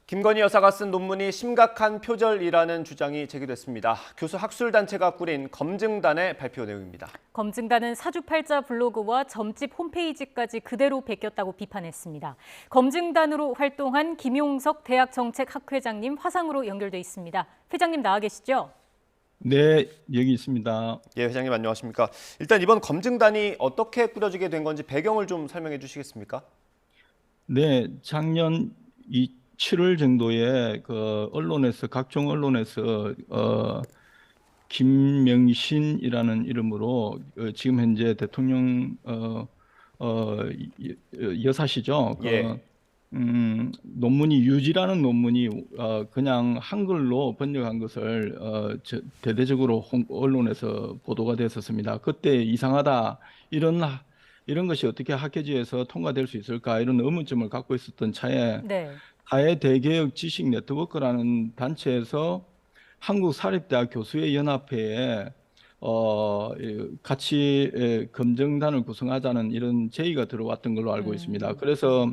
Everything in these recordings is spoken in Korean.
김건희 여사가 쓴 논문이 심각한 표절이라는 주장이 제기됐습니다. 교수 학술단체가 꾸린 검증단의 발표 내용입니다. 검증단은 사주팔자 블로그와 점집 홈페이지까지 그대로 베꼈다고 비판했습니다. 검증단으로 활동한 김용석 대학정책학회장님 화상으로 연결돼 있습니다. 회장님 나와 계시죠? 네, 여기 있습니다. 예, 회장님 안녕하십니까? 일단 이번 검증단이 어떻게 꾸려지게 된 건지 배경을 좀 설명해 주시겠습니까? 네, 작년 7월 정도에 그 언론에서 각종 언론에서 김명신이라는 이름으로 지금 현재 대통령 어, 여사시죠. 예. 논문이 유지라는 논문이 그냥 한글로 번역한 것을 대대적으로 언론에서 보도가 됐었습니다. 그때 이상하다 이런 것이 어떻게 학회지에서 통과될 수 있을까 이런 의문점을 갖고 있었던 차에 네. 사회대개혁 지식 네트워크라는 단체에서 한국사립대학 교수회 연합회에 같이 검증단을 구성하자는 이런 제의가 들어왔던 걸로 알고 있습니다. 그래서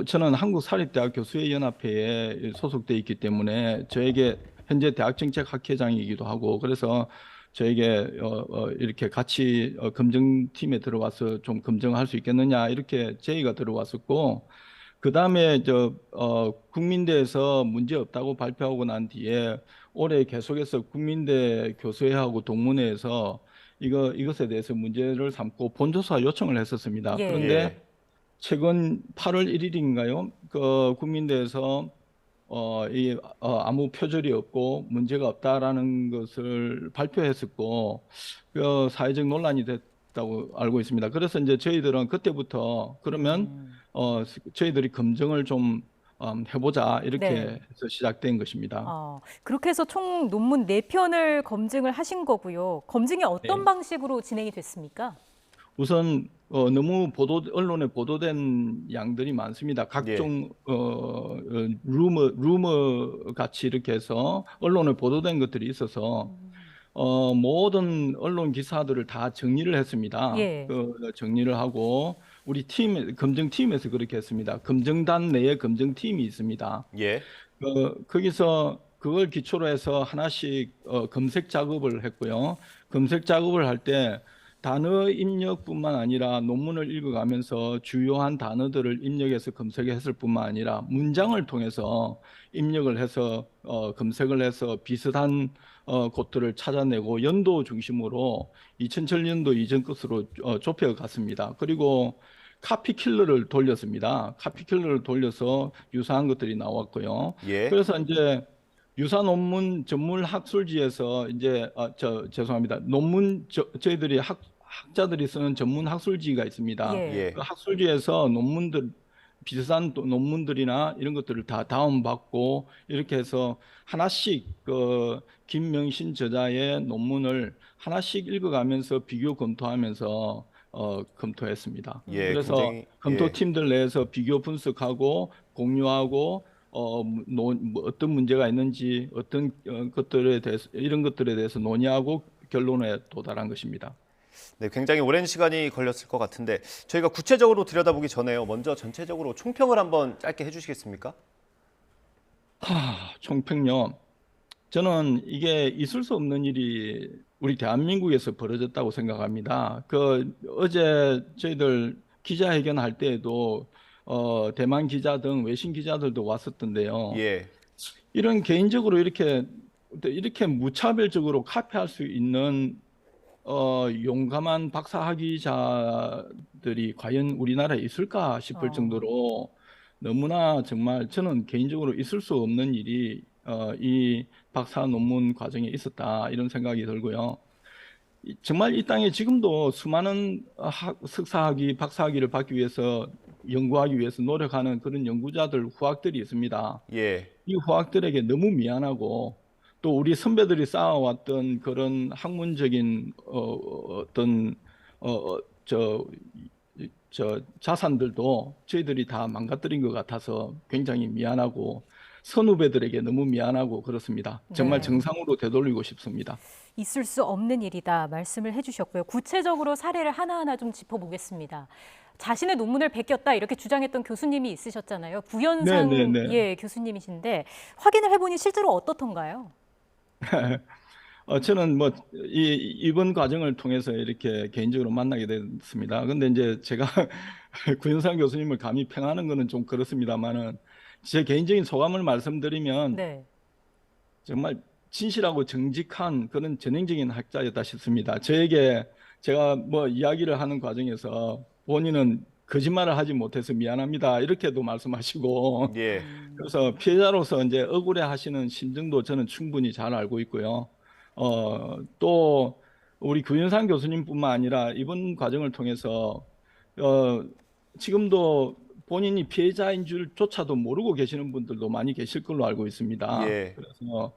저는 한국사립대학 교수회 연합회에 소속돼 있기 때문에 저에게 현재 대학정책학회장이기도 하고 그래서 저에게 이렇게 같이 검증팀에 들어와서 좀 검증할 수 있겠느냐 이렇게 제의가 들어왔었고 그 다음에 국민대에서 문제 없다고 발표하고 난 뒤에 올해 계속해서 국민대 교수회하고 동문회에서 이것에 대해서 문제를 삼고 본조사 요청을 했었습니다. 예. 그런데 예. 최근 8월 1일인가요? 그 국민대에서 아무 표절이 없고 문제가 없다라는 것을 발표했었고 사회적 논란이 됐다고 알고 있습니다. 그래서 이제 저희들은 그때부터 그러면 저희들이 검증을 좀 해보자 이렇게 네. 해서 시작된 것입니다. 그렇게 해서 총 논문 4편을 검증을 하신 거고요. 검증이 어떤 네. 방식으로 진행이 됐습니까? 우선 너무 언론에 보도된 양들이 많습니다. 각종 루머 같이 이렇게 해서 언론에 보도된 것들이 있어서 모든 언론 기사들을 다 정리를 했습니다. 예. 정리를 하고 우리 검증팀에서 그렇게 했습니다. 검증단 내에 검증팀이 있습니다. 예. 거기서 그걸 기초로 해서 하나씩 검색 작업을 했고요. 검색 작업을 할 때 단어 입력뿐만 아니라 논문을 읽어가면서 주요한 단어들을 입력해서 검색했을 뿐만 아니라 문장을 통해서 입력을 해서 검색을 해서 비슷한 곳들을 찾아내고 연도 중심으로 2007년도 이전 것으로 좁혀갔습니다. 그리고 카피킬러를 돌렸습니다. 카피킬러를 돌려서 유사한 것들이 나왔고요. 예. 그래서 이제 유사 논문 전문 학술지에서 이제 죄송합니다. 저희들이 학자들이 쓰는 전문 학술지가 있습니다. 예. 예. 그 학술지에서 비슷한 논문들이나 이런 것들을 다 다운받고 이렇게 해서 하나씩 김명신 저자의 논문을 하나씩 읽어가면서 비교 검토하면서 검토했습니다. 예, 그래서 굉장히 검토팀들 내에서 비교 분석하고 공유하고 어떤 문제가 있는지 어떤 것들에 대해서 이런 것들에 대해서 논의하고 결론에 도달한 것입니다. 네, 굉장히 오랜 시간이 걸렸을 것 같은데 저희가 구체적으로 들여다보기 전에요. 먼저 전체적으로 총평을 한번 짧게 해주시겠습니까? 총평요. 저는 이게 있을 수 없는 일이 우리 대한민국에서 벌어졌다고 생각합니다. 어제 저희들 기자회견 할 때에도 대만 기자 등 외신 기자들도 왔었던데요. 예. 이런 개인적으로 이렇게 무차별적으로 카피할 수 있는 용감한 박사학위자들이 과연 우리나라에 있을까 싶을 정도로 너무나 정말 저는 개인적으로 있을 수 없는 일이 이 박사 논문 과정에 있었다 이런 생각이 들고요. 정말 이 땅에 지금도 수많은 석사학위, 박사학위를 받기 위해서 연구하기 위해서 노력하는 그런 연구자들, 후학들이 있습니다. 예. 이 후학들에게 너무 미안하고 또 우리 선배들이 쌓아왔던 그런 학문적인 어떤 자산들도 저희들이 다 망가뜨린 것 같아서 굉장히 미안하고 선후배들에게 너무 미안하고 그렇습니다. 정말 네. 정상으로 되돌리고 싶습니다. 있을 수 없는 일이다 말씀을 해주셨고요. 구체적으로 사례를 하나하나 좀 짚어보겠습니다. 자신의 논문을 베꼈다 이렇게 주장했던 교수님이 있으셨잖아요. 구현상 네. 예, 교수님이신데 확인을 해보니 실제로 어떻던가요? 저는 뭐 이번 과정을 통해서 이렇게 개인적으로 만나게 됐습니다. 근데 이제 제가 구현상 교수님을 감히 평하는 거는 좀 그렇습니다만은 제 개인적인 소감을 말씀드리면 네. 정말 진실하고 정직한 그런 전형적인 학자였다 싶습니다. 저에게 제가 뭐 이야기를 하는 과정에서 본인은 거짓말을 하지 못해서 미안합니다. 이렇게도 말씀하시고 예. 그래서 피해자로서 이제 억울해 하시는 심정도 저는 충분히 잘 알고 있고요. 또 우리 구윤상 교수님뿐만 아니라 이번 과정을 통해서 지금도 본인이 피해자인 줄조차도 모르고 계시는 분들도 많이 계실 걸로 알고 있습니다. 예. 그래서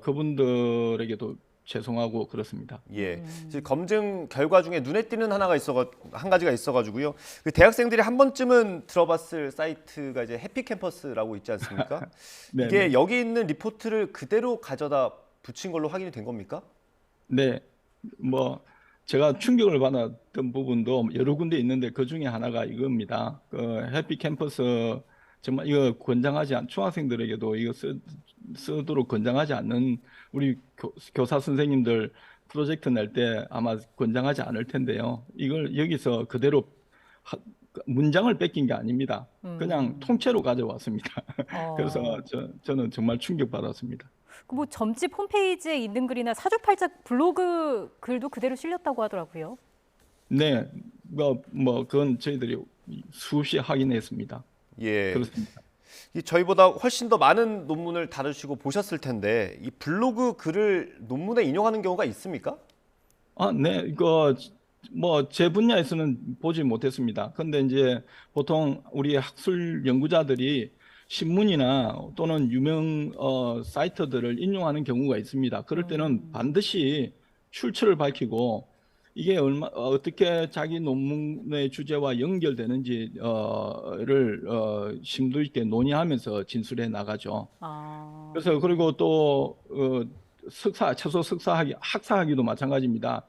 그분들에게도 죄송하고 그렇습니다. 예. 지금 검증 결과 중에 눈에 띄는 한 가지가 있어가지고요. 그 대학생들이 한 번쯤은 들어봤을 사이트가 이제 해피캠퍼스라고 있지 않습니까? 네, 이게 네. 여기 있는 리포트를 그대로 가져다 붙인 걸로 확인이 된 겁니까? 네, 뭐 제가 충격을 받았던 부분도 여러 군데 있는데 그 중에 하나가 이겁니다. 그 해피 캠퍼스 정말 이거 권장하지 않 중학생들에게도 이거 쓰도록 권장하지 않는 우리 교사 선생님들 프로젝트 낼 때 아마 권장하지 않을 텐데요. 이걸 여기서 그대로 문장을 뺏긴 게 아닙니다. 그냥 통째로 가져왔습니다. 그래서 어, 저는 정말 충격받았습니다. 뭐 점집 홈페이지에 있는 글이나 사주팔자 블로그 글도 그대로 실렸다고 하더라고요. 네, 그건 저희들이 수없이 확인했습니다. 예. 그렇습니다. 이 저희보다 훨씬 더 많은 논문을 다루시고 보셨을 텐데 이 블로그 글을 논문에 인용하는 경우가 있습니까? 네, 이거 뭐 제 분야에서는 보지 못했습니다. 근데 이제 보통 우리 학술 연구자들이 신문이나 또는 유명 사이트들을 인용하는 경우가 있습니다. 그럴 때는 반드시 출처를 밝히고 이게 어떻게 자기 논문의 주제와 연결되는지를 심도 있게 논의하면서 진술해 나가죠. 아, 그래서 그리고 또 최소 학사학위도 마찬가지입니다.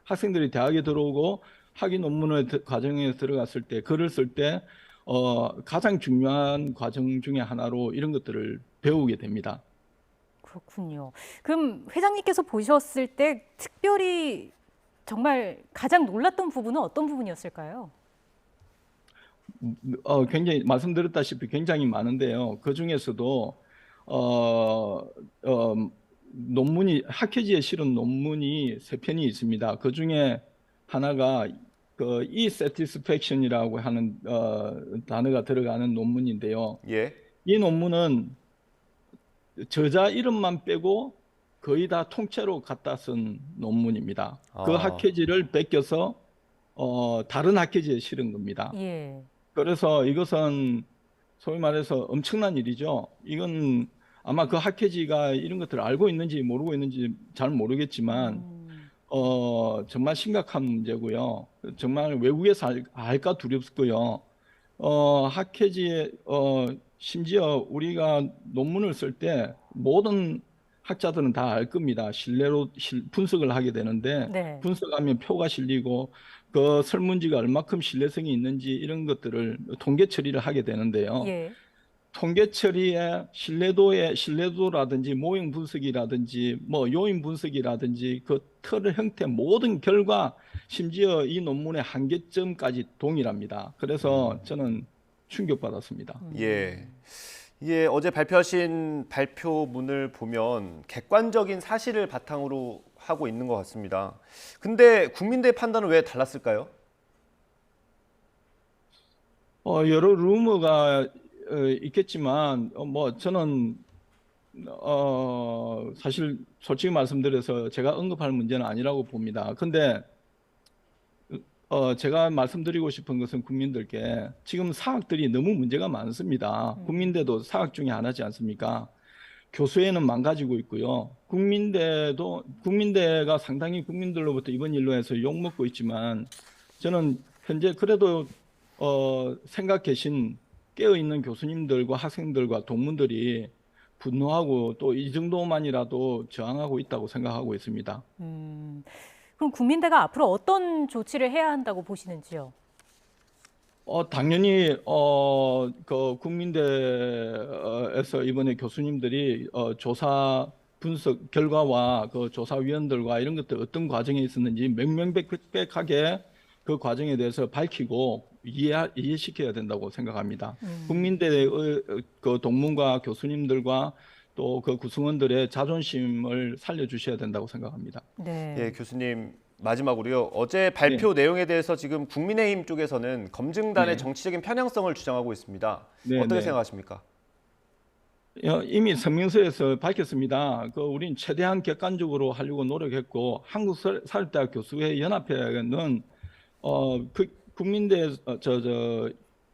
학생들이 대학에 들어오고 학위 논문의 과정에 들어갔을 때 글을 쓸 때 가장 중요한 과정 중에 하나로 이런 것들을 배우게 됩니다. 그렇군요. 그럼 회장님께서 보셨을 때 특별히 정말 가장 놀랐던 부분은 어떤 부분이었을까요? 굉장히 말씀드렸다시피 굉장히 많은데요. 그 중에서도 어, 어, 학회지에 실은 논문이 3편이 있습니다. 그 중에 하나가 그 E-satisfaction이라고 하는 단어가 들어가는 논문인데요. 예. 이 논문은 저자 이름만 빼고 거의 다 통째로 갖다 쓴 논문입니다. 그 아. 학회지를 베껴서 다른 학회지에 실은 겁니다. 예. 그래서 이것은 소위 말해서 엄청난 일이죠. 이건 아마 그 학회지가 이런 것들을 알고 있는지 모르고 있는지 잘 모르겠지만 정말 심각한 문제고요. 정말 외국에서 알까 두렵고요. 학회지에 심지어 우리가 논문을 쓸 때 모든 학자들은 다 알 겁니다. 신뢰로 분석을 하게 되는데 네. 분석하면 표가 실리고 그 설문지가 얼마큼 신뢰성이 있는지 이런 것들을 통계 처리를 하게 되는데요. 예. 통계 처리의 신뢰도라든지 모형 분석이라든지 뭐 요인 분석이라든지 그 틀의 형태 모든 결과 심지어 이 논문의 한계점까지 동일합니다. 그래서 저는 충격받았습니다. 예. 이게 어제 발표하신 발표문을 보면 객관적인 사실을 바탕으로 하고 있는 것 같습니다. 근데 국민대의 판단은 왜 달랐을까요? 여러 루머가 있겠지만 뭐 저는 사실 솔직히 말씀드려서 제가 언급할 문제는 아니라고 봅니다. 근데 제가 말씀드리고 싶은 것은 국민들께 지금 사학들이 너무 문제가 많습니다. 국민대도 사학 중에 하나지 않습니까? 교수회는 망가지고 있고요. 국민대가 상당히 국민들로부터 이번 일로 해서 욕먹고 있지만 저는 현재 그래도 생각 계신 깨어있는 교수님들과 학생들과 동문들이 분노하고 또 이 정도만이라도 저항하고 있다고 생각하고 있습니다. 그럼 국민대가 앞으로 어떤 조치를 해야 한다고 보시는지요? 당연히 그 국민대에서 이번에 교수님들이 조사 분석 결과와 그 조사위원들과 이런 것들 어떤 과정에 있었는지 명명백백하게 그 과정에 대해서 밝히고 이해시켜야 된다고 생각합니다. 국민대의 그 동문과 교수님들과 또 그 구성원들의 자존심을 살려주셔야 된다고 생각합니다. 네. 예, 교수님 마지막으로요. 어제 발표 내용에 대해서 지금 국민의힘 쪽에서는 검증단의 네. 정치적인 편향성을 주장하고 있습니다. 네, 어떻게 네. 생각하십니까? 이미 성명서에서 밝혔습니다. 우린 최대한 객관적으로 하려고 노력했고 한국사립대학 교수회 연합회는 그 국민대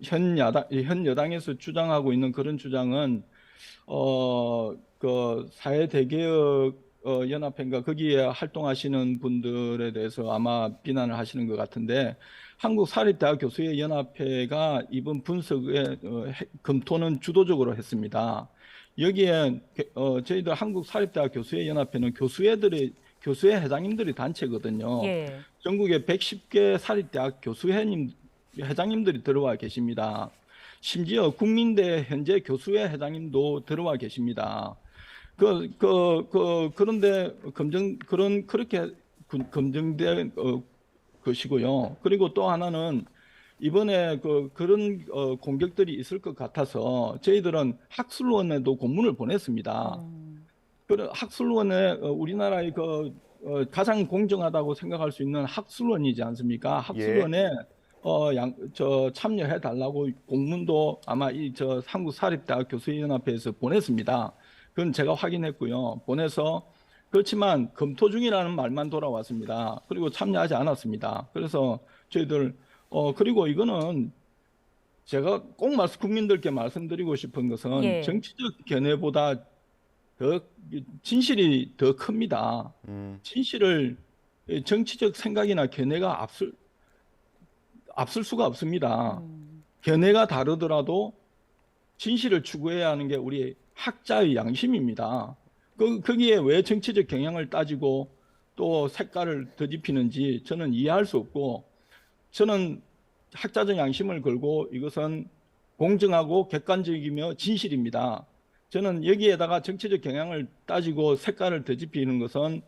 현 여당에서 주장하고 있는 그런 주장은 그 사회대개혁 연합회인가 거기에 활동하시는 분들에 대해서 아마 비난을 하시는 것 같은데 한국사립대학 교수회 연합회가 이번 분석의 검토는 주도적으로 했습니다. 여기에 저희들 한국사립대학 교수회 연합회는 교수회 회장님들이 단체거든요. 예. 전국에 110개 사립대학 회장님들이 들어와 계십니다. 심지어 국민대 현재 교수회 회장님도 들어와 계십니다. 그런데 그렇게 검증된 것이고요. 그리고 또 하나는 이번에 그런 공격들이 있을 것 같아서 저희들은 학술원에도 공문을 보냈습니다. 학술원에 우리나라의 가장 공정하다고 생각할 수 있는 학술원이지 않습니까? 학술원에 참여해 달라고 공문도 아마 한국사립대학 교수연합회에서 보냈습니다. 그건 제가 확인했고요. 보내서 그렇지만 검토 중이라는 말만 돌아왔습니다. 그리고 참여하지 않았습니다. 그래서 저희들 그리고 이거는 제가 꼭 국민들께 말씀드리고 싶은 것은 예. 정치적 견해보다 더 진실이 더 큽니다. 진실을 정치적 생각이나 견해가 앞설 수가 없습니다. 견해가 다르더라도 진실을 추구해야 하는 게 우리 학자의 양심입니다. 거기에 왜 정치적 경향을 따지고 또 색깔을 더집히는지 저는 이해할 수 없고 저는 학자적 양심을 걸고 이것은 공정하고 객관적이며 진실입니다. 저는 여기에다가 정치적 경향을 따지고 색깔을 더집히는 것은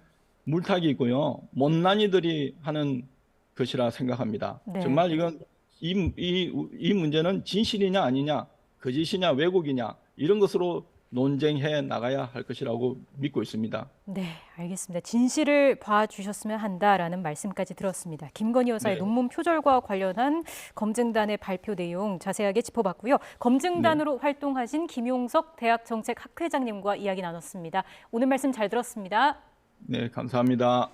물타기이고요. 못난이들이 하는 것이라 생각합니다. 네. 정말 이건 이 문제는 진실이냐 아니냐, 거짓이냐 왜곡이냐 이런 것으로 논쟁해 나가야 할 것이라고 믿고 있습니다. 네, 알겠습니다. 진실을 봐주셨으면 한다라는 말씀까지 들었습니다. 김건희 여사의 네. 논문 표절과 관련한 검증단의 발표 내용 자세하게 짚어봤고요. 검증단으로 활동하신 김용석 대학정책학회장님과 이야기 나눴습니다. 오늘 말씀 잘 들었습니다. 네, 감사합니다.